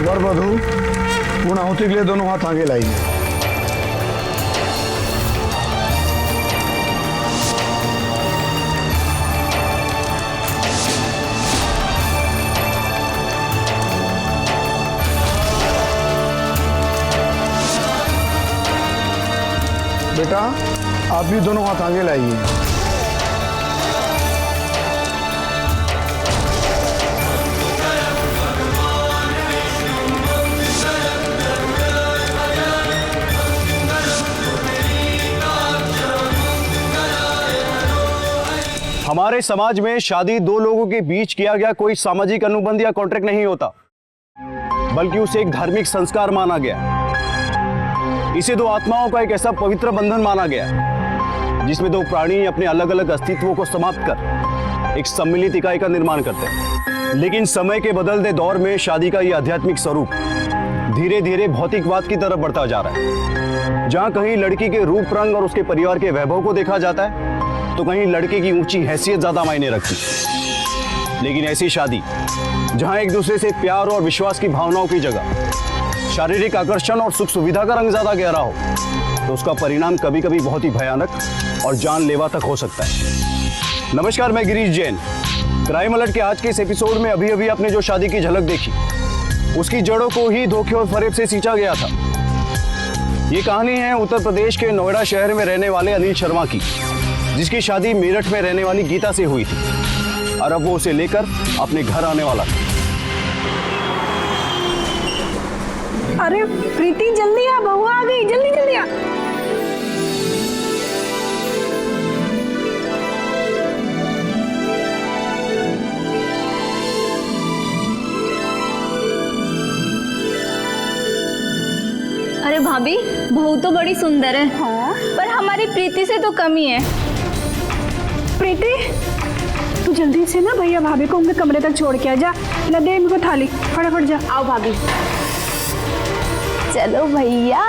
वर वधू पूर्णाहुति के लिए दोनों हाथ आगे लाइए। बेटा आप भी दोनों हाथ आगे लाइए। हमारे समाज में शादी दो लोगों के बीच किया गया कोई सामाजिक अनुबंध या कॉन्ट्रैक्ट नहीं होता, बल्कि उसे एक धार्मिक संस्कार माना गया। इसे दो आत्माओं का एक ऐसा पवित्र बंधन माना गया जिसमें दो प्राणी अपने अलग अलग अस्तित्वों को समाप्त कर एक सम्मिलित इकाई का निर्माण करते हैं। लेकिन समय के बदलते दौर में शादी का यह आध्यात्मिक स्वरूप धीरे धीरे भौतिकवाद की तरफ बढ़ता जा रहा है, जहां कहीं लड़की के रूप रंग और उसके परिवार के वैभव को देखा जाता है तो कहीं लड़के की ऊंची हैसियत ज्यादा मायने रखती। लेकिन ऐसी शादी जहां एक दूसरे से प्यार और विश्वास की भावनाओं की जगह शारीरिक आकर्षण और सुख सुविधा का रंग ज्यादा गहरा हो तो उसका परिणाम कभी कभी बहुत ही भयानक और जानलेवा तक हो सकता है। नमस्कार, मैं गिरीश जैन। क्राइम अलर्ट के आज के इस एपिसोड में अभी अभी आपने जो शादी की झलक देखी उसकी जड़ों को ही धोखे और फरेब से सींचा गया था। ये कहानी है उत्तर प्रदेश के नोएडा शहर में रहने वाले अनिल शर्मा की, जिसकी शादी मेरठ में रहने वाली गीता से हुई थी और अब वो उसे लेकर अपने घर आने वाला था। अरे प्रीति जल्दी आ, बहू आ गई, जल्दी जल्दी आ। अरे भाभी, बहू तो बड़ी सुंदर है। हाँ? पर हमारी प्रीति से तो कम ही है। प्रीति तू जल्दी से ना भैया भाभी को उनके कमरे तक छोड़ के आ जा। ला दे इनको थाली, फटाफट जा। आओ भाभी। चलो भैया।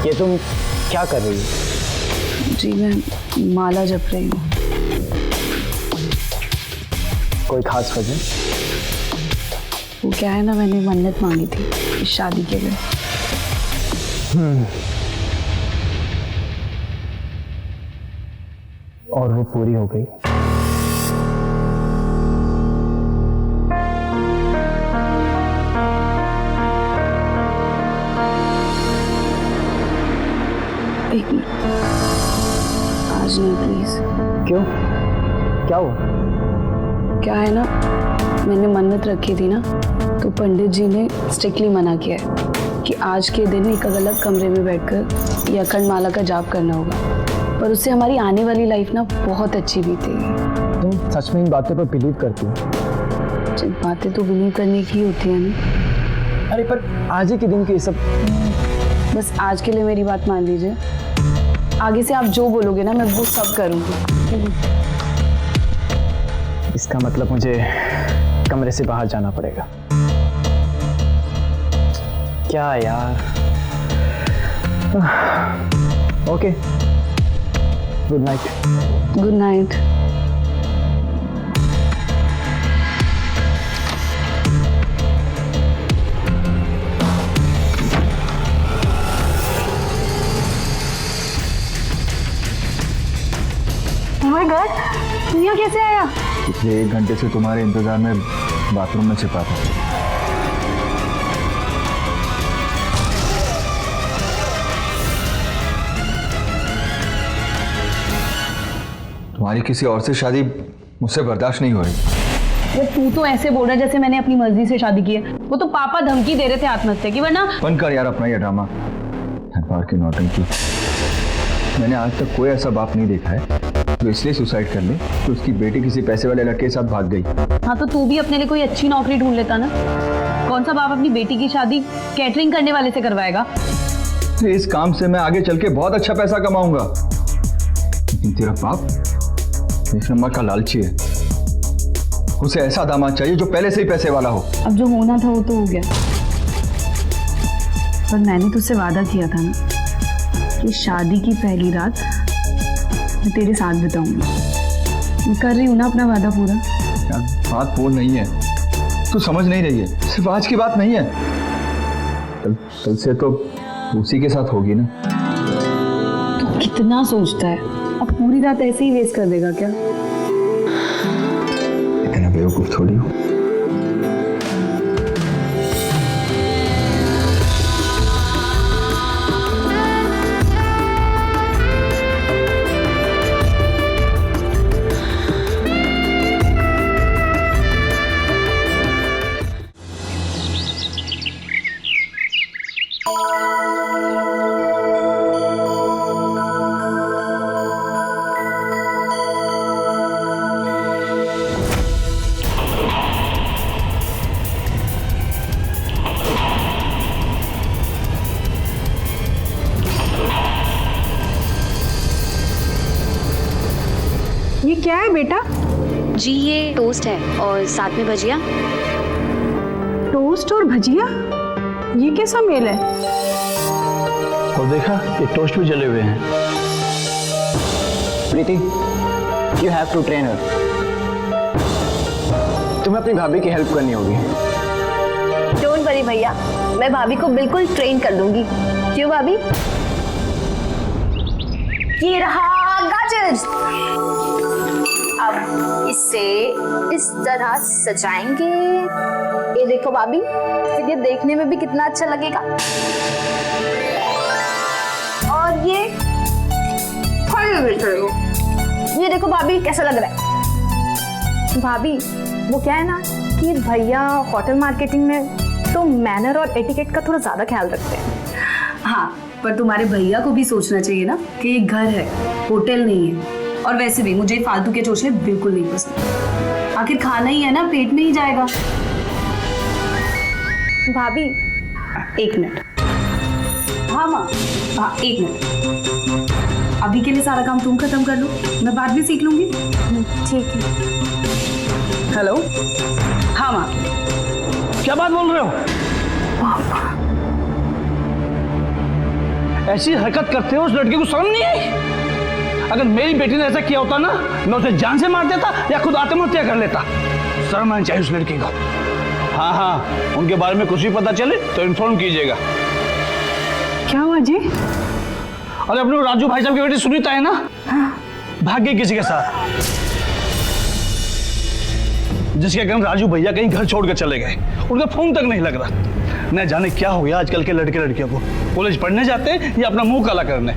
ये तुम क्या कर रही हो? जी मैं माला जप रही हूँ। कोई खास वजह? वो क्या है ना, मैंने मन्नत मांगी थी इस शादी के लिए। और वो पूरी हो गई? एक मिनट, आज नहीं प्लीज। क्यों? क्या हुआ? क्या है ना, मैंने मन्नत रखी थी ना, तो पंडित जी ने स्ट्रिक्टली मना किया है कि आज के दिन एक अलग कमरे में बैठकर ये अखंड माला का जाप करना होगा। पर उससे हमारी आने वाली लाइफ ना बहुत अच्छी बीतेगी। तुम सच में इन बातों पर बिलीव करती हो? बातें तो बिलीव करने की होती है ना। अरे पर आज ही के दिन की ये सब। बस आज के लिए मेरी बात मान लीजिए, आगे से आप जो बोलोगे ना मैं वो सब करूँगी। इसका मतलब मुझे कमरे से बाहर जाना पड़ेगा। क्या यार। Okay, good night. Good night. यहाँ कैसे आया? पिछले 1 घंटे से तुम्हारे इंतजार में बाथरूम में छिपा था। तुम्हारी किसी और से शादी मुझसे बर्दाश्त नहीं हो रही। वो तू तो ऐसे बोल रहा है जैसे मैंने अपनी मर्जी से शादी की है। वो तो पापा धमकी दे रहे थे आत्महत्या की, वरना। बंद कर यार अपना ये ड्रामा। हर बार की नौटंकी। मैंने आज तक कोई ऐसा बाप नहीं देखा है तो इसलिए सुसाइड कर ले तो उसकी बेटी किसी पैसे वाले लड़के के साथ भाग गई। हाँ तो तू भी अपने लिए कोई अच्छी नौकरी ढूंढ लेता ना। कौन सा बाप अपनी बेटी की शादी कैटरिंग करने वाले से करवाएगा? इस काम से मैं आगे चल के बहुत अच्छा पैसा कमाऊंगा, लेकिन तेरा बाप एक नंबर का लालची है। उसे ऐसा दामाद चाहिए जो पहले से ही पैसे वाला हो। अब जो होना था वो तो हो गया, पर मैंने तुझसे वादा किया था ना कि शादी की पहली रात मैं तेरे साथ बिताऊंगी। मैं कर रही हूँ ना अपना वादा पूरा। यार बात वो नहीं है, तू समझ नहीं रही है। सिर्फ आज की बात नहीं है, कल से तो उसी के साथ होगी ना। तू कितना सोचता है? अब पूरी रात ऐसे ही वेस्ट कर देगा क्या? इतना बेवकूफ थोड़ी हो। ये क्या है बेटा? जी ये टोस्ट है और साथ में भजिया। टोस्ट और भजिया? ये कैसा मेल है? और देखा ये टोस्ट भी जले हुए हैं। प्रीति, यू हैव टू ट्रेन हर। तुम्हें अपनी भाभी की हेल्प करनी होगी। डोंट वरी भैया, मैं भाभी को बिल्कुल ट्रेन कर दूंगी। क्यों भाभी? ये रहा गाजर। अब इसे इस तरह सजाएंगे। ये देखो भाभी, फिर ये देखने में भी कितना अच्छा लगेगा। और ये देखो भाभी कैसा लग रहा है। भाभी वो क्या है ना कि भैया होटल मार्केटिंग में तो मैनर और एटिकेट का थोड़ा ज्यादा ख्याल रखते हैं। हाँ, पर तुम्हारे भैया को भी सोचना चाहिए ना कि ये घर है, होटल नहीं है। और वैसे भी मुझे फालतू के चोचले बिल्कुल नहीं पसंद। आखिर खाना ही है ना, पेट में ही जाएगा। भाभी एक मिनट। हाँ माँ, हाँ एक मिनट। अभी के लिए सारा काम तुम खत्म कर लो, मैं बाद में सीख लूंगी। ठीक है। हेलो। हाँ माँ। क्या बात बोल रहे हो? ऐसी हरकत करते हो, उस लड़के को शर्म नहीं आई? अगर मेरी बेटी ने ऐसा किया होता ना, मैं उसे जान से मार देता या खुद आत्महत्या कर लेता। शर्म आनी चाहिए उस लड़की को। हाँ हाँ, उनके बारे में कुछ भी पता चले तो इन्फॉर्म कीजिएगा। क्या हुआ जी? अरे अपने राजू भाई साहब की बेटी सुनीता है ना, भाग गई किसी के साथ, जिसके कारण राजू भैया कहीं घर छोड़कर चले गए। उनका फोन तक नहीं लग रहा। न जाने क्या हो गया आजकल के लड़के लड़कियों को। कॉलेज पढ़ने जाते हैं या अपना मुंह काला करने।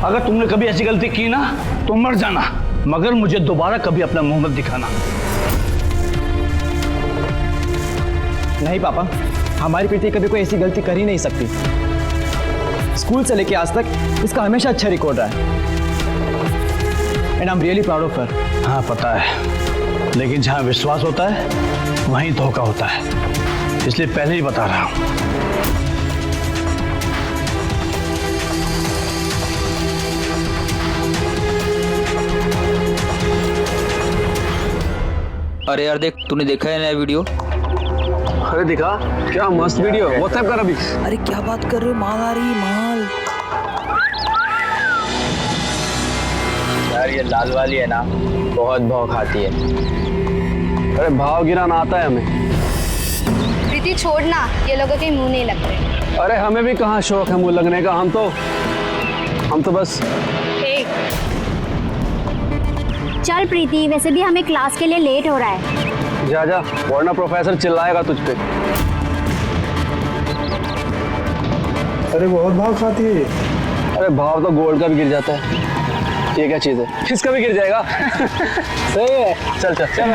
अगर तुमने कभी ऐसी गलती की ना तो मर जाना, मगर मुझे दोबारा कभी अपना मुंह मत दिखाना। नहीं पापा, हमारी प्रीति कभी कोई ऐसी गलती कर ही नहीं सकती। स्कूल से लेके आज तक इसका हमेशा अच्छा रिकॉर्ड रहा है। And I am really proud of her. हाँ पता है, लेकिन जहाँ विश्वास होता है वहीं धोखा होता है, इसलिए पहले ही बता रहा हूँ। अरे यार देख, तूने देखा है नया वीडियो? अरे दिखा, क्या मस्त वीडियो। व्हाट्सएप कर अभी। अरे क्या बात कर रहे हो, माल आ रही है माल। यार ये लाल वाली है ना, बहुत भाव खाती है। अरे भाव गिराना आता है हमें। प्रीति छोड़ना, ये लोगों के मुंह नहीं लगते। अरे हमें भी कहाँ शौक है मुंह लगने का। हम तो बस। चल प्रीति, वैसे भी हमें क्लास के लिए लेट हो रहा है। जा जा, वरना प्रोफेसर चिल्लाएगा तुझ पे। अरे बहुत भाव खाती है ये। अरे भाव तो गोल्ड का भी गिर जाता है। ये क्या चीज है? किसका भी गिर जाएगा। सही है। चल चल चल।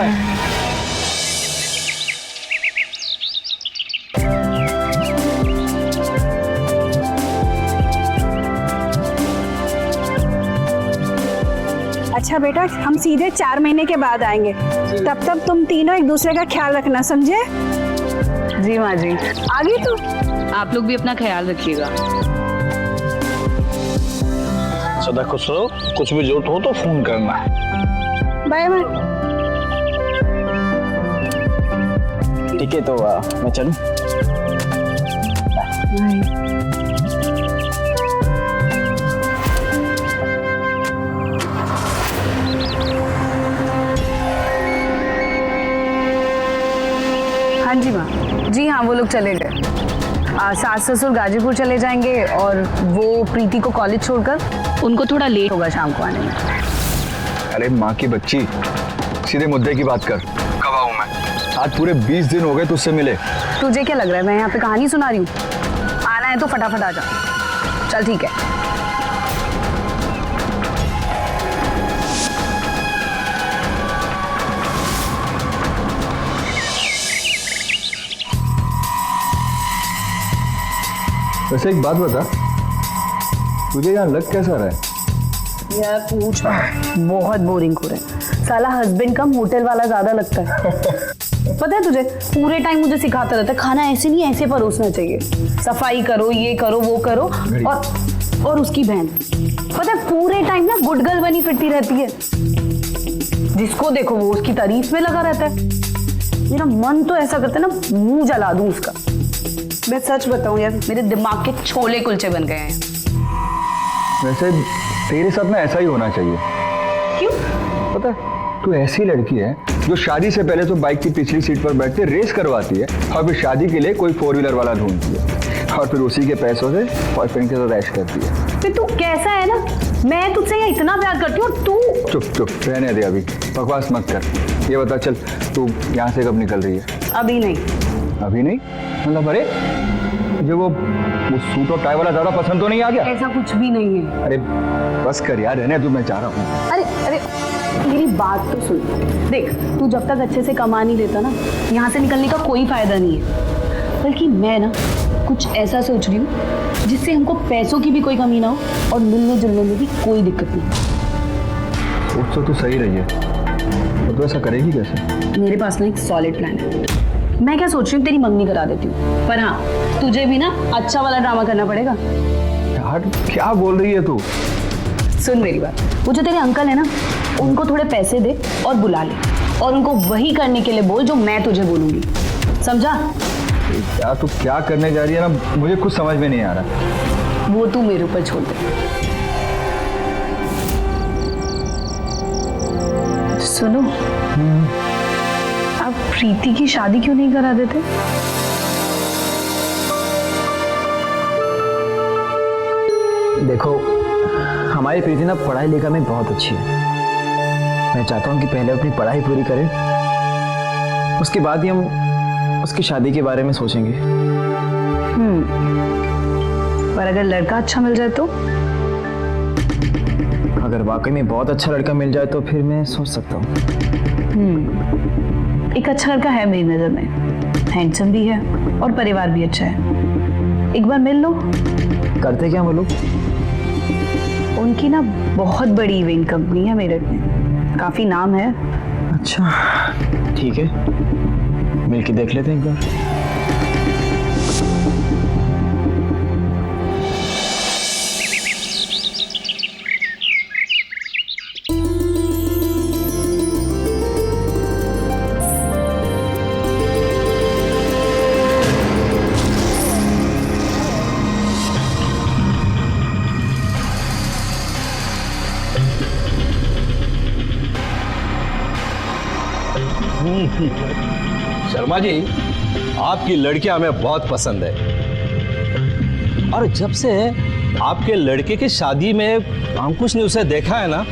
अच्छा बेटा, हम सीधे 4 महीने के बाद आएंगे। तब तक तुम तीनों एक दूसरे का ख्याल रखना, समझे? जी माँ जी। आ गई तू? आप लोग भी अपना ख्याल रखिएगा। सदा खुश रहो, कुछ भी जरूरत हो तो फोन करना। Bye bye. ठीक है, तो मैं चलूं? हाँ जी माँ जी, हाँ वो लोग चले गए। सास ससुर गाजीपुर चले जाएंगे और वो प्रीति को कॉलेज छोड़कर, उनको थोड़ा लेट होगा शाम को आने में। अरे माँ की बच्ची, सीधे मुद्दे की बात कर। कब आऊँ मैं? आज पूरे 20 दिन हो गए तुझसे मिले। तुझे क्या लग रहा है मैं यहाँ पे कहानी सुना रही हूँ? आना है तो फटाफट आ जा। चल ठीक है। वैसे एक बात बता, तुझे यहाँ लग कैसा रहा है? यार पूछ बहुत बोरिंग हो रहा है। साला हस्बैंड कम होटल वाला ज्यादा लगता है। पता है तुझे, पूरे टाइम मुझे सिखाता रहता है खाना ऐसे नहीं ऐसे परोसना चाहिए, सफाई करो, ये करो, वो करो। और उसकी बहन पता है पूरे टाइम ना गुड गर्ल बनी फिरती रहती है। जिसको देखो वो उसकी तारीफ में लगा रहता है। मेरा मन तो ऐसा करता है ना मुंह जला दूं उसका। मैं सच बताऊं यार, मेरे दिमाग के छोले कुलचे बन गए हैं। वैसे तेरे साथ ना ऐसा ही होना चाहिए। क्यों? पता है, तू ऐसी लड़की है जो शादी से पहले तो बाइक की पिछली सीट पर बैठ के रेस करवाती है और फिर शादी के लिए कोई 4 व्हीलर वाला ढूंढती है और फिर उसी के पैसों से बॉयफ्रेंड के साथ ऐश करती है। फिर तू कैसा है ना, मैं तुझसे यहाँ इतना प्यार करती हूँ, तू चुप चुप रहने दे, अभी बकवास मत कर। ये बता, चल तू यहाँ से कब निकल रही है? अभी नहीं। अभी नहीं मतलब? अरे मुझे वो सूट और टाई वाला ज्यादा पसंद तो नहीं आ गया? ऐसा कुछ भी नहीं है। अरे बस कर यार, रहने तू, मैं चाह रहा हूँ। अरे मेरी बात तो सुन। देख, तू जब तक अच्छे से कमा नहीं लेता ना, यहाँ से निकलने का कोई फायदा नहीं है। बल्कि मैं ना कुछ ऐसा सोच रही हूँ जिससे हमको पैसों की भी कोई कमी ना हो और मिलने जुलने में भी कोई दिक्कत नहीं। सोच तो तू सही रही है, तो ऐसा करेगी कैसे? मेरे पास ना एक सॉलिड प्लान है। मैं क्या सोच रही हूँ, तेरी मंगनी करा देती हूँ, पर हाँ तुझे भी ना अच्छा वाला ड्रामा करना पड़ेगा। यार क्या बोल रही है तू? सुन मेरी बात, वो जो तेरे अंकल है ना, उनको थोड़े पैसे दे और बुला ले, और उनको वही करने के लिए बोल जो मैं तुझे बोलूंगी, समझा? यार तू क्या करने जा रही है ना, मुझे कुछ समझ में नहीं आ रहा। वो तू मेरे ऊपर छोड़ दे। सुनो, आप प्रीति की शादी क्यों नहीं करा देते? देखो, हमारी प्रीति ना पढ़ाई लिखाई में बहुत अच्छी है। मैं चाहता हूँ कि पहले अपनी पढ़ाई पूरी करे, उसके बाद ही हम उसकी शादी के बारे में सोचेंगे। पर अगर लड़का अच्छा मिल जाए तो? अगर वाकई में बहुत अच्छा लड़का मिल जाए तो फिर मैं सोच सकता हूँ। एक अच्छा लड़का है मेरी नजर में, हैंडसम भी है और परिवार भी अच्छा है। एक बार मिल लो। करते क्या वो लोग? उनकी ना बहुत बड़ी इवेंट कंपनी है मेरठ में, काफी नाम है। अच्छा ठीक है, मिलके देख लेते हैं एक बार। शर्मा जी, आपकी लड़की हमें बहुत पसंद है और जब से आपके लड़के की शादी में अंकुश ने उसे देखा है ना,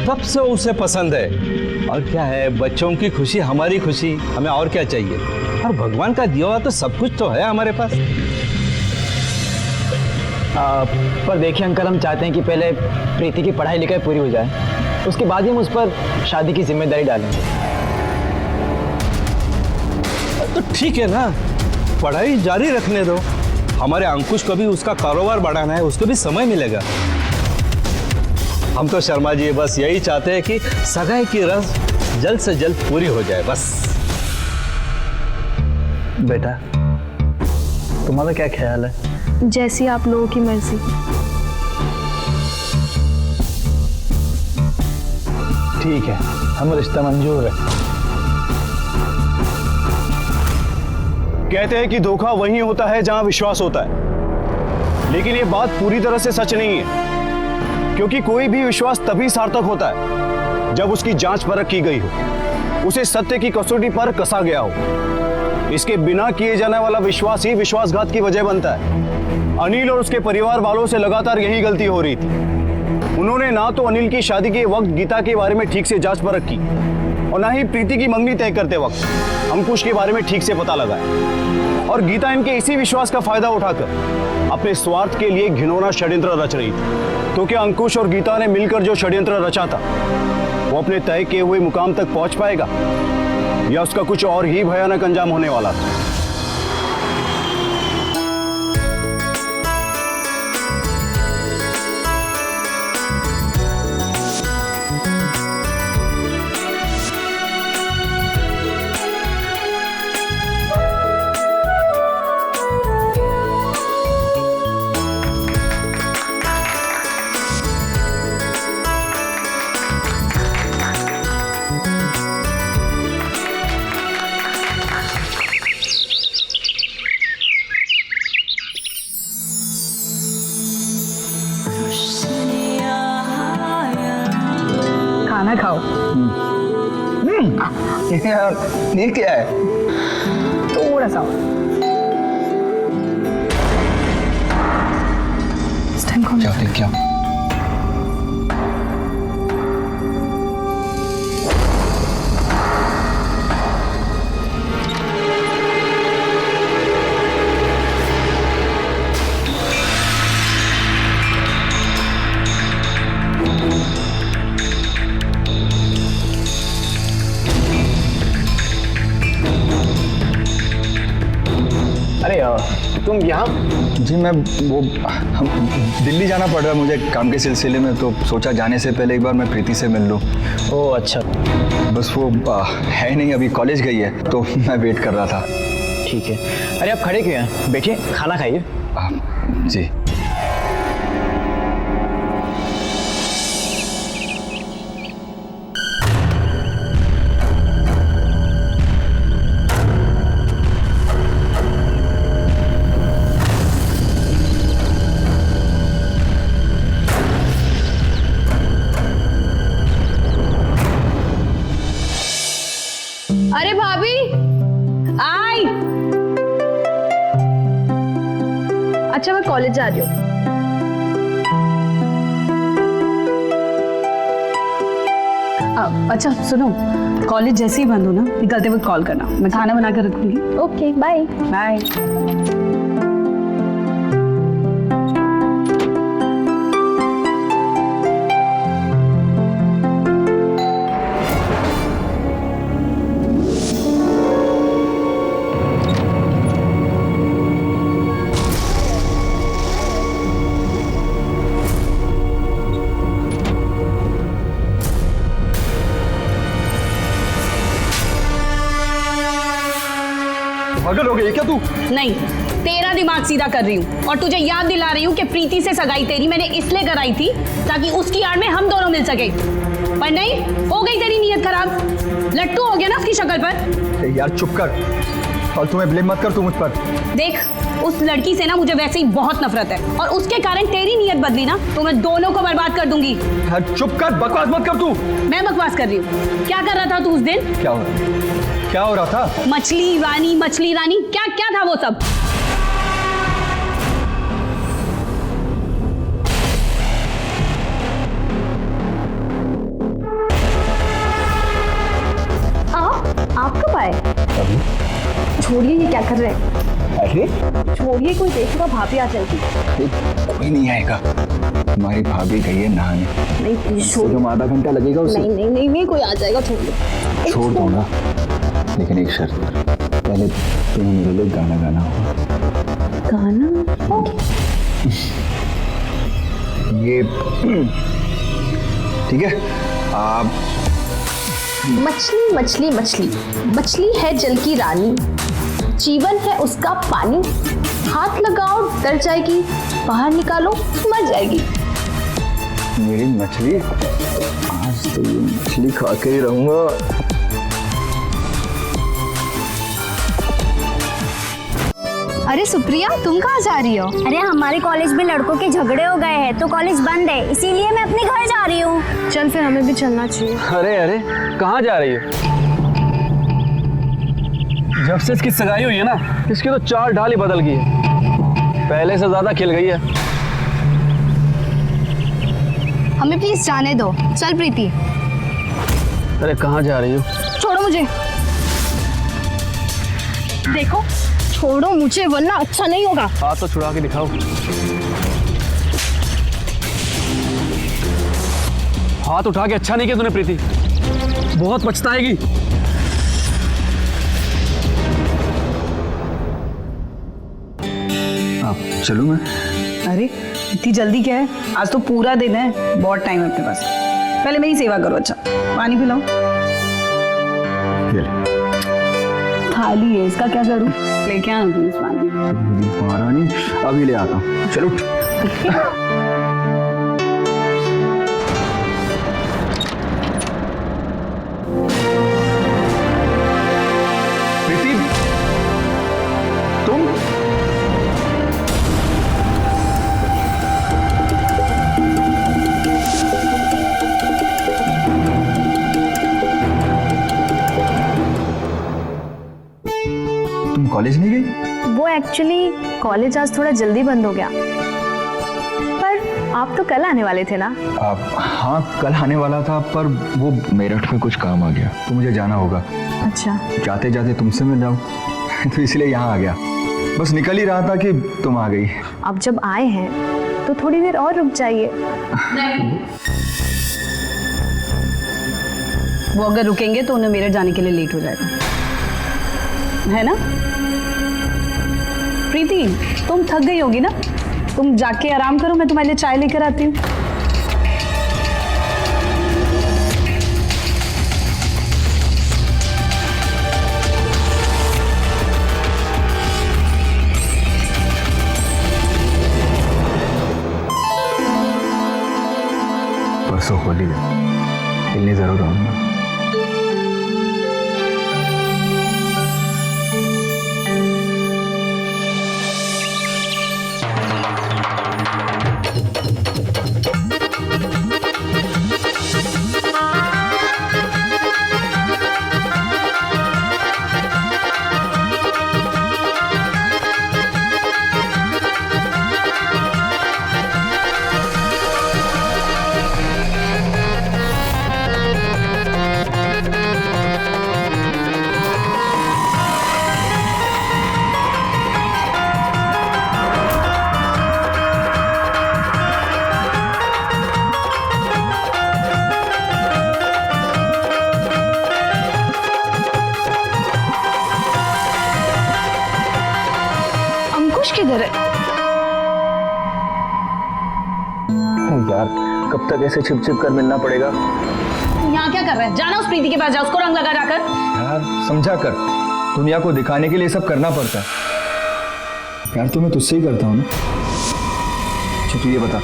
तब से उसे पसंद है। और क्या है, बच्चों की खुशी हमारी खुशी, हमें और क्या चाहिए? और भगवान का दिया हुआ तो सब कुछ तो है हमारे पास। पर देखिए अंकल, हम चाहते हैं कि पहले प्रीति की पढ़ाई लिखाई पूरी हो जाए, उसके बाद ही हम उस पर शादी की जिम्मेदारी डालेंगे। तो ठीक है ना, पढ़ाई जारी रखने दो। हमारे अंकुश को भी उसका कारोबार बढ़ाना है, उसको भी समय मिलेगा। हम तो शर्मा जी बस यही चाहते हैं कि सगाई की रस्म जल्द से जल्द पूरी हो जाए बस। बेटा तुम्हारा क्या ख्याल है? जैसी आप लोगों की मर्जी। ठीक है, हम रिश्ता मंजूर है। कहते हैं कि धोखा वहीं होता है जहां विश्वास होता है, लेकिन ये बात पूरी तरह से सच नहीं है, क्योंकि कोई भी विश्वास तभी सार्थक होता है जब उसकी जांच परख की गई हो, उसे सत्य की कसौटी पर कसा गया हो। इसके बिना किए जाने वाला विश्वास ही विश्वासघात की वजह बनता है। अनिल और उसके परिवार वालों से लगातार यही गलती हो रही थी। उन्होंने ना तो अनिल की शादी के वक्त गीता के बारे में ठीक से जांच परख की और ना ही प्रीति की मंगनी तय करते वक्त अंकुश के बारे में ठीक से पता लगाया। और गीता इनके इसी विश्वास का फायदा उठाकर अपने स्वार्थ के लिए घिनौना षड्यंत्र रच रही थी। तो क्या अंकुश और गीता ने मिलकर जो षड्यंत्र रचा था वो अपने तय किए हुए मुकाम तक पहुंच पाएगा, या उसका कुछ और ही भयानक अंजाम होने वाला था? खाना खाओ। ये क्या है? थोड़ा सा इस टाइम कौन? क्या देख क्या? अरे तुम यहाँ? जी मैं दिल्ली जाना पड़ रहा है मुझे काम के सिलसिले में, तो सोचा जाने से पहले एक बार मैं प्रीति से मिल लूँ। ओह अच्छा। बस वो है नहीं, अभी कॉलेज गई है, तो मैं वेट कर रहा था। ठीक है। अरे आप खड़े क्यों हैं? बैठिए, खाना खाइए। जी। अरे भाभी आई। अच्छा मैं कॉलेज जा रही हूँ। अच्छा सुनो, कॉलेज जैसे ही बंद हो ना, निकलते वक्त कॉल करना, मैं खाना बना कर रखूंगी। Okay bye bye. पागल हो गई क्या तू? नहीं, तेरा दिमाग सीधा कर रही हूँ और तुझे याद दिला रही हूँ कि प्रीति से सगाई तेरी मैंने इसलिए कराई थी ताकि उसकी आड़ में हम दोनों मिल सके, पर नहीं, हो गई तेरी नीयत खराब। लट्टू हो गया ना उसकी शक्ल पर। यार चुप कर, और तुम्हें ब्लेम मत कर तू मुझ पर। देख, उस लड़की से ना मुझे वैसे ही बहुत नफरत है, और उसके कारण तेरी नीयत बदली ना तो मैं दोनों को बर्बाद कर दूंगी। यार चुप कर, बकवास मत कर तू। मैं बकवास कर रही हूँ? क्या कर रहा था तू उस दिन? क्या हो रहा था? मछली रानी क्या क्या था वो सब? आप कब आए? छोड़िए, ये क्या कर रहे हैं? अरे छोड़िए, कोई देखेगा भाभी आ जाएगी। कोई नहीं आएगा, हमारी भाभी गई है नहाने। नहीं प्लीज छोड़। तुम आधा घंटा लगेगा उसे। नहीं कोई आ जाएगा, छोड़। छोड़ दूंगा, लेकिन एक शर्त पर, पहले तुम्हें मेरे लिए गाना गाना होगा। गाना? ये ठीक है? आप मछली मछली मछली, मछली है जल की रानी, जीवन है उसका पानी, हाथ लगाओ डर जाएगी, बाहर निकालो मर जाएगी। मेरी मछली, आज तो ये मछली खा के ही रहूंगा। अरे सुप्रिया, तुम कहाँ जा रही हो? अरे हमारे कॉलेज में लड़कों के झगड़े हो गए हैं तो कॉलेज बंद है, इसीलिए मैं अपने घर जा रही हूँ। चल फिर हमें भी चलना चाहिए। अरे अरे कहाँ जा रही हो? जब से इसकी सगाई हुई है ना, इसकी तो चाल ढाल ही बदल गई है, पहले से ज्यादा खिल गई है। हमें प्लीज जाने दो। चल प्रीति। अरे कहाँ जा रही हो? छोड़ो मुझे। देखो, छोड़ो मुझे वरना अच्छा नहीं होगा। हाथ तो छुड़ा के दिखाओ। हाथ उठा के अच्छा नहीं किया तूने प्रीति, बहुत पछताएगी। आप चलूं मैं? अरे इतनी जल्दी क्या है? आज तो पूरा दिन है, बहुत टाइम है अपने पास। पहले मेरी सेवा करो। अच्छा पानी पिलाओ। ये ले। थाली है, इसका क्या करूं? लेके आना प्लीज पानी। महारानी अभी ले आता हूँ। चलो उठ। प्रीति, तुम? तुम कॉलेज नहीं गई? वो एक्चुअली कॉलेज आज थोड़ा जल्दी बंद हो गया, पर आप तो कल आने वाले थे ना? हाँ कल आने वाला था, पर वो मेरठ में कुछ काम आ गया तो मुझे जाना होगा। अच्छा। जाते जाते तुमसे मिल जाऊं तो इसलिए यहाँ आ गया। बस निकल ही रहा था कि तुम आ गई। अब जब आए हैं तो थोड़ी देर और रुक जाइए। वो अगर रुकेंगे तो उन्हें मेरठ जाने के लिए लेट हो जाएगा, है ना? प्रीति, तुम थक गई होगी ना, तुम जाके आराम करो, मैं तुम्हारे लिए चाय लेकर आती हूँ। परसों होली है, मिलने जरूर आऊंगा। किधर है? यार कब तक ऐसे छिप छिप कर मिलना पड़ेगा? यहाँ क्या कर रहा है? जाना उस प्रीति के पास, जा, उसको रंग लगा जाकर। यार समझा कर, दुनिया को दिखाने के लिए सब करना पड़ता है। यार तो मैं तुझसे ही करता हूँ ना। अच्छा तू ये बता,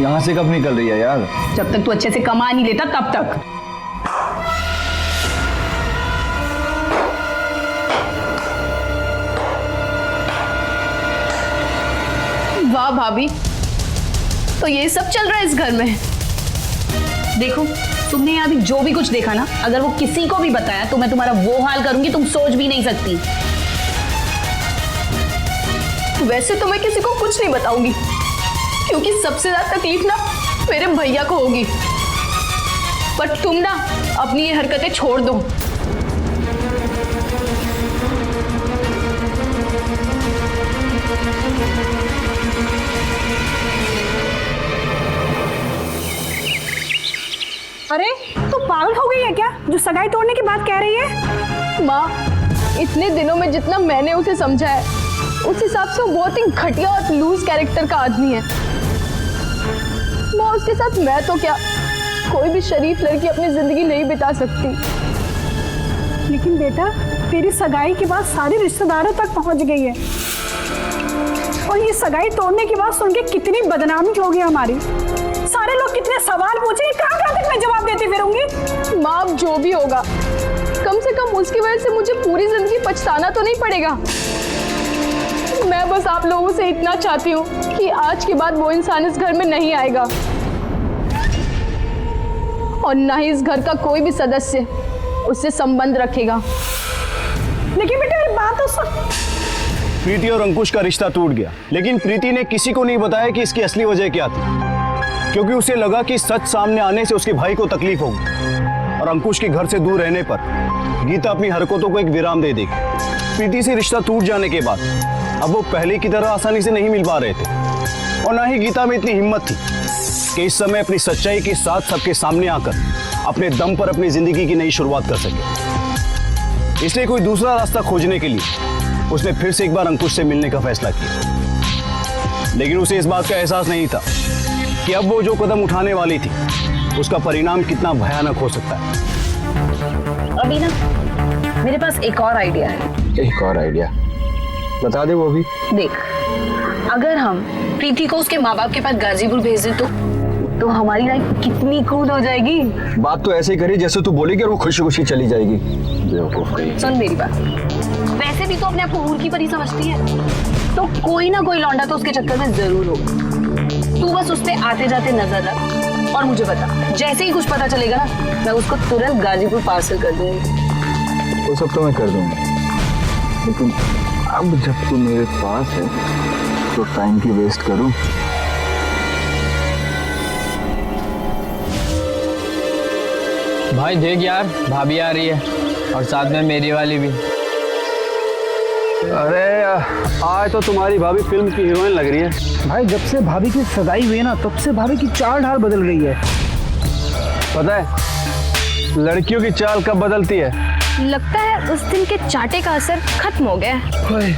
यहाँ से कब निकल रही है यार? जब तक तू अच्छे से कमा नहीं लेता तब तक। वाह भाभी, तो ये सब चल रहा है इस घर में। देखो, तुमने यहाँ भी जो भी कुछ देखा ना, अगर वो किसी को भी बताया तो मैं तुम्हारा वो हाल करूंगी तुम सोच भी नहीं सकती। वैसे तो मैं किसी को कुछ नहीं बताऊंगी, क्योंकि सबसे ज्यादा तकलीफ ना मेरे भैया को होगी। पर तुम ना अपनी ये हरकतें छोड़ दो। अरे तू पागल हो गई है क्या, जो सगाई तोड़ने की बात कह रही है? माँ, इतने दिनों में जितना मैंने उसे समझा है, उस हिसाब से वो बहुत ही घटिया और लूज कैरेक्टर का आदमी है। माँ, उसके साथ मैं तो क्या, कोई भी शरीफ लड़की अपनी जिंदगी नहीं बिता सकती। लेकिन बेटा, तेरी सगाई की बात सारे रिश्तेदारों तक पहुंच गई है, और ये सगाई तोड़ने की बात सुन के कितनी बदनामी होगी हमारी। सारे लोग कितने सवाल पूछेंगे, कहाँ कहाँ तक मैं जवाब देती फिरूंगी। माँ, अब जो भी होगा, कम से कम उसकी वजह से मुझे पूरी जिंदगी पछताना तो नहीं पड़ेगा। मैं बस आप लोगों से इतना चाहती हूँ कि आज के बाद वो इंसान इस घर में नहीं आएगा, और ना ही इस घर का कोई भी सदस्य उससे संबंध रखेगा। लेकिन बेटा, मेरी बात तो सुन। प्रीति और अंकुश का रिश्ता टूट गया, लेकिन प्रीति ने किसी को नहीं बताया कि इसकी असली वजह क्या थी, क्योंकि उसे लगा कि सच सामने आने से उसके भाई को तकलीफ होगी और अंकुश के घर से दूर रहने पर गीता अपनी हरकतों को एक विराम दे देगी। प्रीति से रिश्ता टूट जाने के बाद अब वो पहले की तरह आसानी से नहीं मिल पा रहे थे, और ना ही गीता में इतनी हिम्मत थी कि इस समय अपनी सच्चाई के साथ सबके सामने आकर अपने दम पर अपनी जिंदगी की नई शुरुआत कर सके। इसलिए कोई दूसरा रास्ता खोजने के लिए उसने फिर से एक बार अंकुश से मिलने का फैसला किया। लेकिन उसे इस बात का एहसास नहीं था कि अब वो जो कदम उठाने वाली थी उसका परिणाम कितना भयानक हो सकता है। अभी ना मेरे पास एक और आइडिया है। एक और आइडिया बता दे। वो भी देख, अगर हम प्रीति को उसके माँ बाप के पास गाजीपुर भेज दें तो हमारी लाइफ कितनी कूल हो जाएगी। बात तो ऐसे ही करी जैसे तू बोलेगी और वो खुशी खुशी चली जाएगी। सुन मेरी बात, वैसे भी तो अपने आप को हूर की परी समझती है, तो कोई ना कोई लौंडा तो उसके चक्कर में जरूर होगा। तू बस उस पे आते जाते नजर रख और मुझे बता, जैसे ही कुछ पता चलेगा ना, मैं उसको तुरंत गाजीपुर पार्सल कर दूंगी। वो सब तो मैं कर दूंगा, लेकिन अब जब तू मेरे पास है तो टाइम की वेस्ट करूं? भाई देख यार, भाभी आ रही है और साथ में मेरी वाली भी। अरे आज तो तुम्हारी भाभी फिल्म की हीरोइन लग रही है। भाई जब से भाभी की सगाई हुई ना, तब से भाभी की चाल ढाल बदल गई है। पता है लड़कियों की चाल कब बदलती है? लगता है उस दिन के चाटे का असर खत्म हो गया। मैं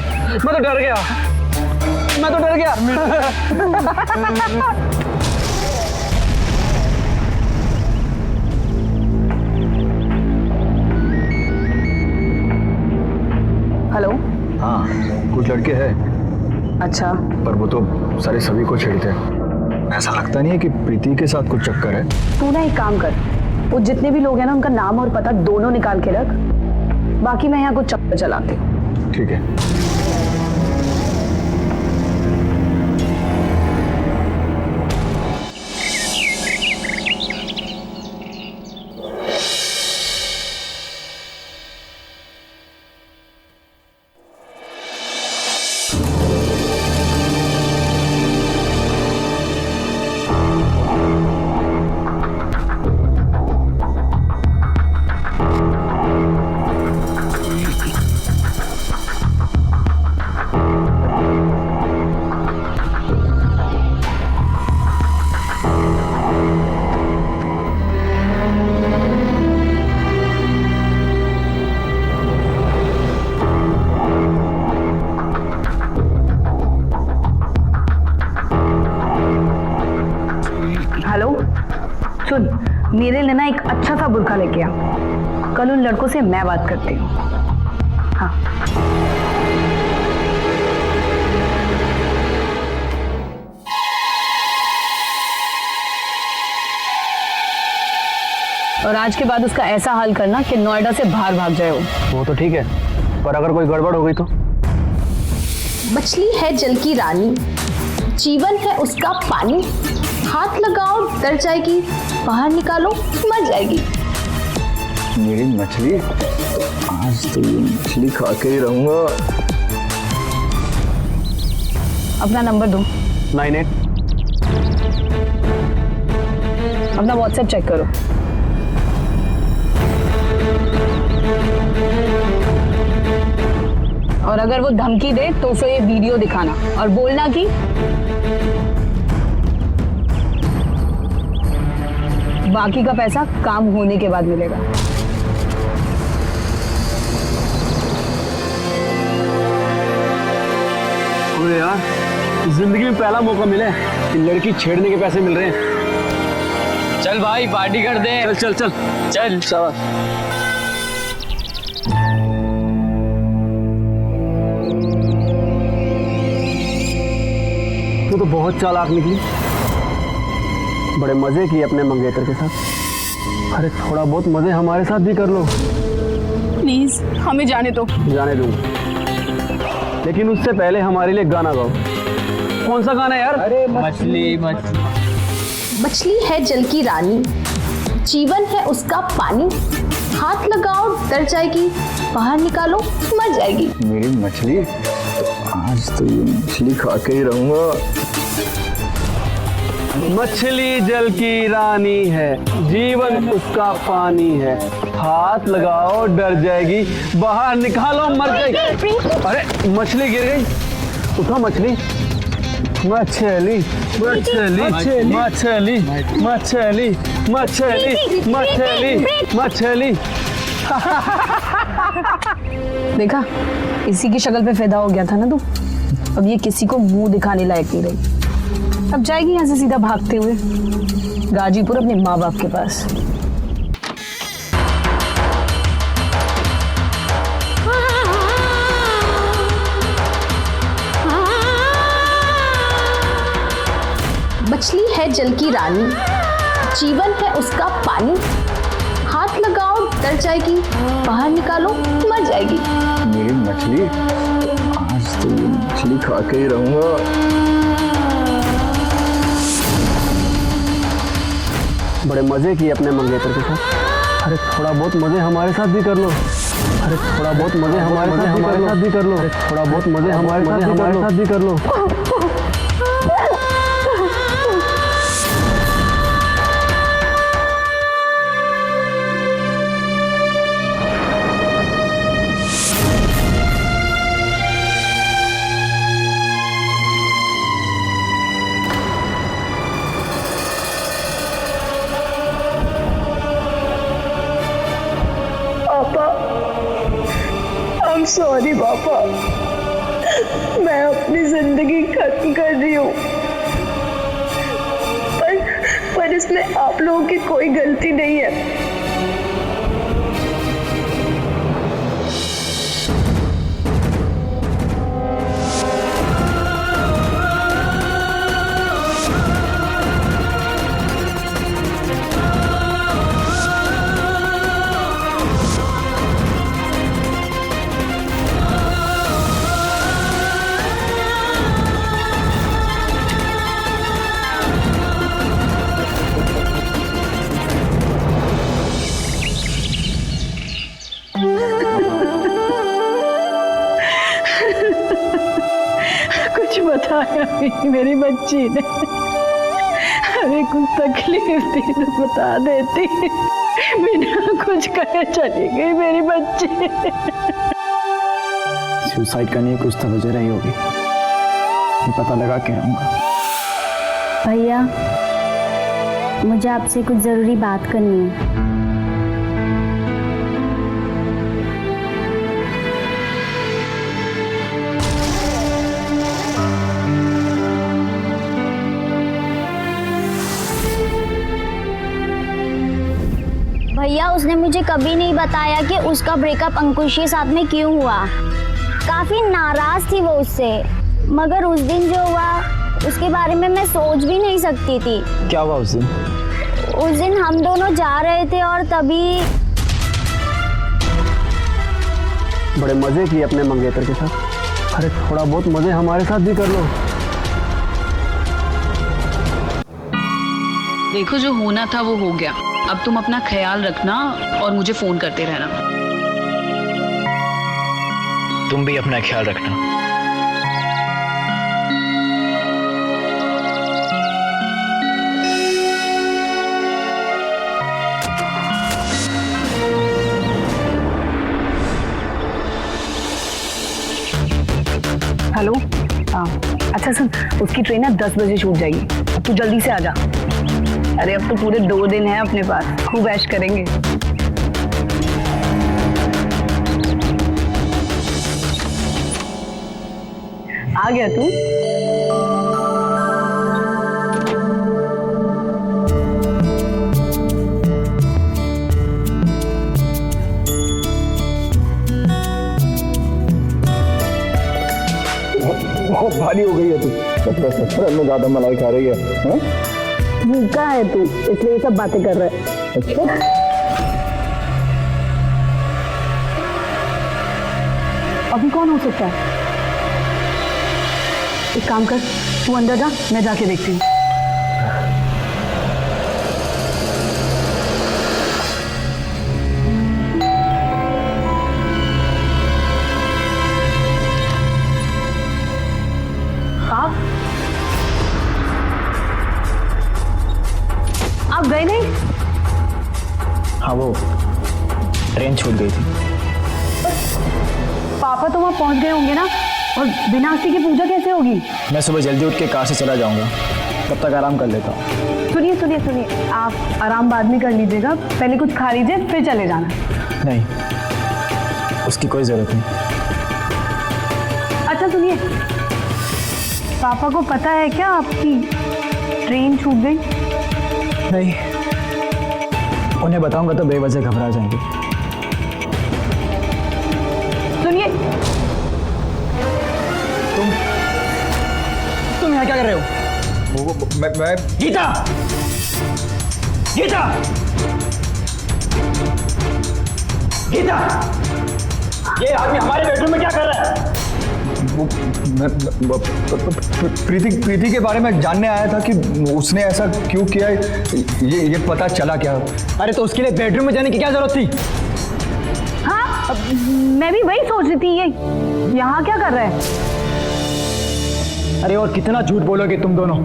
तो डर गया। हेलो। हाँ, कुछ लड़के हैं। अच्छा, पर वो तो सारे सभी को छेड़ते हैं। ऐसा लगता नहीं है कि प्रीति के साथ कुछ चक्कर है? तू ना एक काम कर, वो जितने भी लोग हैं ना, उनका नाम और पता दोनों निकाल के रख, बाकी मैं यहाँ कुछ चक्कर चलाती हूँ। ठीक है। सुन, मेरे लिए ना एक अच्छा सा बुर्का लेके आ, कल उन लड़कों से मैं बात करती हूँ। हाँ। और आज के बाद उसका ऐसा हाल करना कि नोएडा से बाहर भाग जाए वो तो ठीक है, पर अगर कोई गड़बड़ हो गई तो? मछली है जल की रानी, जीवन है उसका पानी, हाथ लगाओ डर जाएगी, बाहर निकालो मर जाएगी। मेरी मछली, आज तो ये मछली खा के ही रहूंगा। अपना नंबर दो। 98। अपना व्हाट्सएप चेक करो। और अगर वो धमकी दे तो उसे ये वीडियो दिखाना और बोलना कि बाकी का पैसा काम होने के बाद मिलेगा। अरे यार, जिंदगी में पहला मौका मिला है कि लड़की छेड़ने के पैसे मिल रहे हैं। चल भाई पार्टी कर दे। चल चल चल चल शाबाश। तू तो बहुत चालाक निकली, बड़े मजे किए अपने मंगेतर के साथ। अरे थोड़ा बहुत मजे हमारे साथ भी कर लो। प्लीज हमें जाने दो। जाने दूंगा, लेकिन उससे पहले हमारे लिए गाना गाओ। कौन सा गाना यार? अरे मछली मछली। मछली है जल की रानी, जीवन है उसका पानी, हाथ लगाओ डर जाएगी, बाहर निकालो मर जाएगी। मेरी मछली, तो आज तो ये मछली खा के ही रहूंगा। मछली जल की रानी है, जीवन उसका पानी है, हाथ लगाओ डर जाएगी, बाहर निकालो मर जाएगी। अरे मछली गिर गई, उठो मछली। मछली मछली मछली मछली मछली मछली मछली। देखा, इसी की शक्ल पे पैदा हो गया था ना तू। अब ये किसी को मुंह दिखाने लायक नहीं रही। अब जाएगी यहाँ से सीधा भागते हुए गाजीपुर अपने माँ बाप के पास। मछली है जल की रानी, जीवन है उसका पानी, हाथ लगाओ डर जाएगी, बाहर निकालो मर जाएगी। मेरी मछली, आज तो ये मछली खा के ही रहूंगा। बड़े मजे किए अपने मंगेतर के साथ। अरे थोड़ा बहुत मजे हमारे साथ भी कर लो। अरे थोड़ा बहुत मजे हमारे साथ भी कर लो। थोड़ा बहुत मजे हमारे साथ भी कर लो। सॉरी पापा, मैं अपनी जिंदगी खत्म कर रही हूँ, पर इसमें आप लोगों की कोई गलती नहीं है। कुछ बताया नहीं मेरी बच्ची ने। अरे कुछ तकलीफ थी तो बता देती, बिना कुछ कहे चली गई मेरी बच्ची। सुसाइड करने की कुछ तो वजह रही होगी, ये पता लगा के रहूंगा। भैया मुझे आपसे कुछ जरूरी बात करनी है। भैया उसने मुझे कभी नहीं बताया कि उसका ब्रेकअप अंकुश के साथ में क्यों हुआ। काफी नाराज थी वो उससे, मगर उस दिन जो हुआ उसके बारे में मैं सोच भी नहीं सकती थी। क्या हुआ उस दिन? उस दिन हम दोनों जा रहे थे और तभी बड़े मजे किए अपने मंगेतर के साथ। अरे थोड़ा बहुत मजे हमारे साथ भी कर लो। देखो जो होना था वो हो गया, अब तुम अपना ख्याल रखना और मुझे फोन करते रहना। तुम भी अपना ख्याल रखना। हेलो, हाँ अच्छा सुन, उसकी ट्रेन है 10 बजे छूट जाएगी, अब तू जल्दी से आ जा। अरे अब तो पूरे 2 दिन हैं अपने पास, खूब ऐश करेंगे। आ गया तू? बहुत भारी हो गई है तू। लगता है ससुराल में ज्यादा मलाई खा रही है। भूखा है तू, इसलिए ये सब बातें कर रहा है। अच्छा, अभी कौन हो सकता है? एक काम कर, तू अंदर जा, मैं जाके देखती हूँ। आप गए नहीं? हाँ, वो ट्रेन छूट गई थी। पापा तो वहाँ पहुँच गए होंगे ना, और बिना आरती की पूजा कैसे होगी? मैं सुबह जल्दी उठ के कार से चला जाऊंगा, तब तक आराम कर लेता हूँ। सुनिए सुनिए सुनिए, आप आराम बाद में कर लीजिएगा, पहले कुछ खा लीजिए फिर चले जाना। नहीं, उसकी कोई ज़रूरत नहीं। अच्छा सुनिए, पापा को पता है क्या आपकी ट्रेन छूट गई? नहीं, उन्हें बताऊंगा तो बेवजह घबरा जाएंगे। सुनिए, तुम यहाँ क्या कर रहे हो? मैं गीता! गीता! गीता! ये आदमी हमारे बेडरूम में क्या कर रहा है? प्रीति के बारे में जानने आया था कि उसने ऐसा क्यों किया, ये पता चला क्या? अरे तो उसके लिए बेडरूम में जाने की क्या जरूरत थी? हाँ, मैं भी वही सोच रही थी, ये यहाँ क्या कर रहा है? अरे और कितना झूठ बोलोगे तुम दोनों?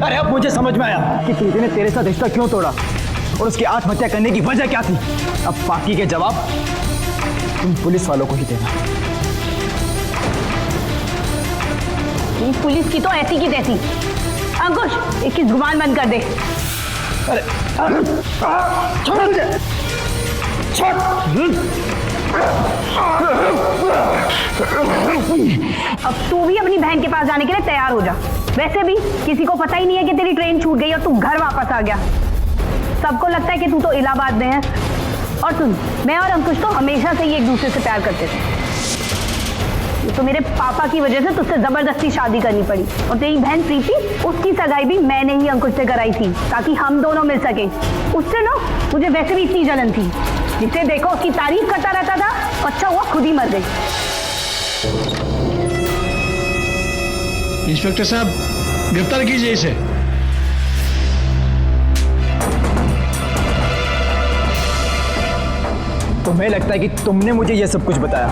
अरे अब मुझे समझ में आया कि प्रीति ने तेरे साथ रिश्ता क्यों तोड़ा और उसकी आत्महत्या करने की वजह क्या थी। अब बाकी के जवाब तुम पुलिस वालों को ही देना। पुलिस की तो ऐसी की तैसी। अंकुश, इसकी जुबान बंद कर दे। अरे छोड़ मुझे, छोड़। अब तू भी अपनी बहन के पास जाने के लिए तैयार हो जा। वैसे भी किसी को पता ही नहीं है कि तेरी ट्रेन छूट गई और तू घर वापस आ गया। सबको लगता है कि तू तो इलाहाबाद में है। और सुन, मैं और अंकुश तो हमेशा से ही एक दूसरे से प्यार करते थे। तो मेरे पापा की वजह से तुझसे जबरदस्ती शादी करनी पड़ी, और तेरी बहन प्रीति, उसकी सगाई भी मैंने ही अंकुश से कराई थी ताकि हम दोनों मिल सके। उससे ना मुझे वैसे भी इतनी जलन थी, जिसे देखो उसकी तारीफ करता रहता था, अच्छा हुआ खुद ही मर गई। इंस्पेक्टर साहब, गिरफ्तार कीजिए इसे। तुम्हें लगता है कि तुमने मुझे यह सब कुछ बताया,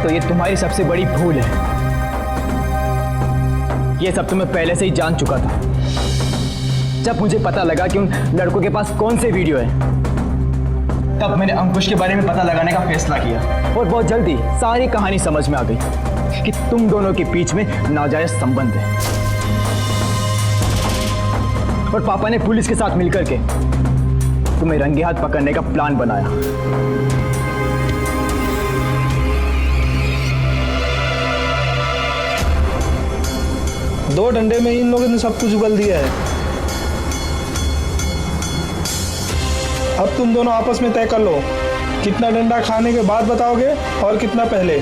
तो ये तुम्हारी सबसे बड़ी भूल है। ये सब तो मैं पहले से ही जान चुका था। जब मुझे पता लगा कि उन लड़कों के पास कौन से वीडियो है, तब मैंने अंकुश के बारे में पता लगाने का फैसला किया, और बहुत जल्दी सारी कहानी समझ में आ गई कि तुम दोनों के बीच में नाजायज संबंध है। और पापा ने पुलिस के साथ मिलकर के तुम्हें रंगे हाथ पकड़ने का प्लान बनाया। दो डंडे में इन लोगों ने सब कुछ उगल दिया है। अब तुम दोनों आपस में तय कर लो, कितना डंडा खाने के बाद बताओगे और कितना पहले।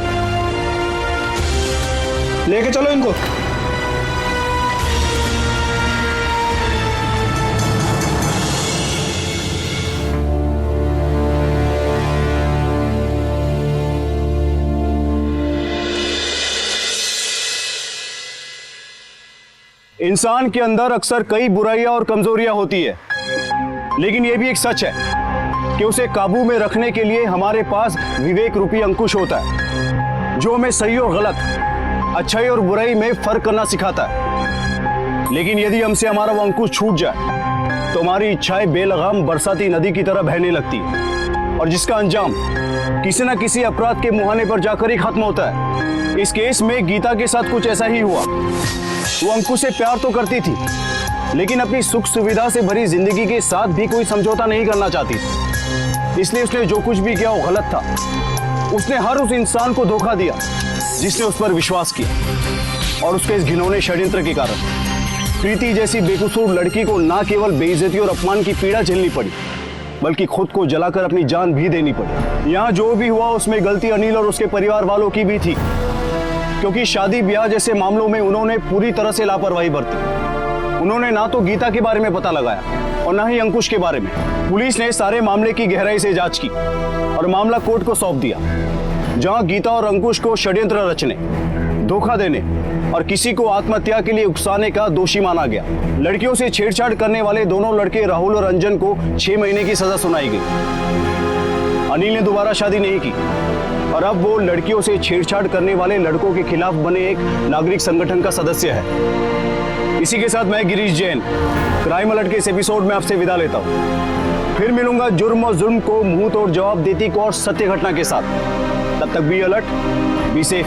लेके चलो इनको। इंसान के अंदर अक्सर कई बुराइयां और कमजोरियां होती है, लेकिन यह भी एक सच है कि उसे काबू में रखने के लिए हमारे पास विवेक रूपी अंकुश होता है, जो हमें सही और गलत, अच्छाई और बुराई में फर्क करना सिखाता है। लेकिन यदि हमसे हमारा वो अंकुश छूट जाए तो हमारी इच्छाएं बेलगाम बरसाती नदी की तरह बहने लगती है, और जिसका अंजाम किसी न किसी अपराध के मुहाने पर जाकर ही खत्म होता है। इस केस में गीता के साथ कुछ ऐसा ही हुआ। वो अंकुश से प्यार तो करती थी, लेकिन अपनी सुख सुविधा से भरी जिंदगी के साथ भी कोई समझौता नहीं करना चाहती थी। इसलिए उसने जो कुछ भी किया वो गलत था। उसने हर उस इंसान को धोखा दिया जिसने उस पर विश्वास किया, और उसके इस घिनौने षड्यंत्र के कारण प्रीति जैसी बेकसूर लड़की को न केवल बेइज्जती और अपमान की पीड़ा झेलनी पड़ी, बल्कि खुद को जलाकर अपनी जान भी देनी पड़ी। यहाँ जो भी हुआ उसमें गलती अनिल और उसके परिवार वालों की भी थी, क्योंकि शादी ब्याह जैसे मामलों में उन्होंने पूरी तरह से लापरवाही बरती। उन्होंने ना तो गीता के बारे में पता लगाया और ना ही अंकुश के बारे में। पुलिस ने सारे मामले की गहराई से जांच की और मामला कोर्ट को सौंप दिया, जहां गीता और अंकुश को षड्यंत्र रचने, धोखा देने और किसी को आत्महत्या के लिए उकसाने का दोषी माना गया। लड़कियों से छेड़छाड़ करने वाले दोनों लड़के राहुल और रंजन को 6 महीने की सजा सुनाई गई। अनिल ने दोबारा शादी नहीं की और अब वो लड़कियों से छेड़छाड़ करने वाले लड़कों के खिलाफ बने एक नागरिक संगठन का सदस्य है। इसी के साथ मैं गिरीश जैन क्राइम अलर्ट के इस एपिसोड में आपसे विदा लेता हूं। फिर मिलूंगा जुर्म और जुल्म को मुंह तोड़ जवाब देती को और सत्य घटना के साथ। तब तक बी अलर्ट, बी सेफ।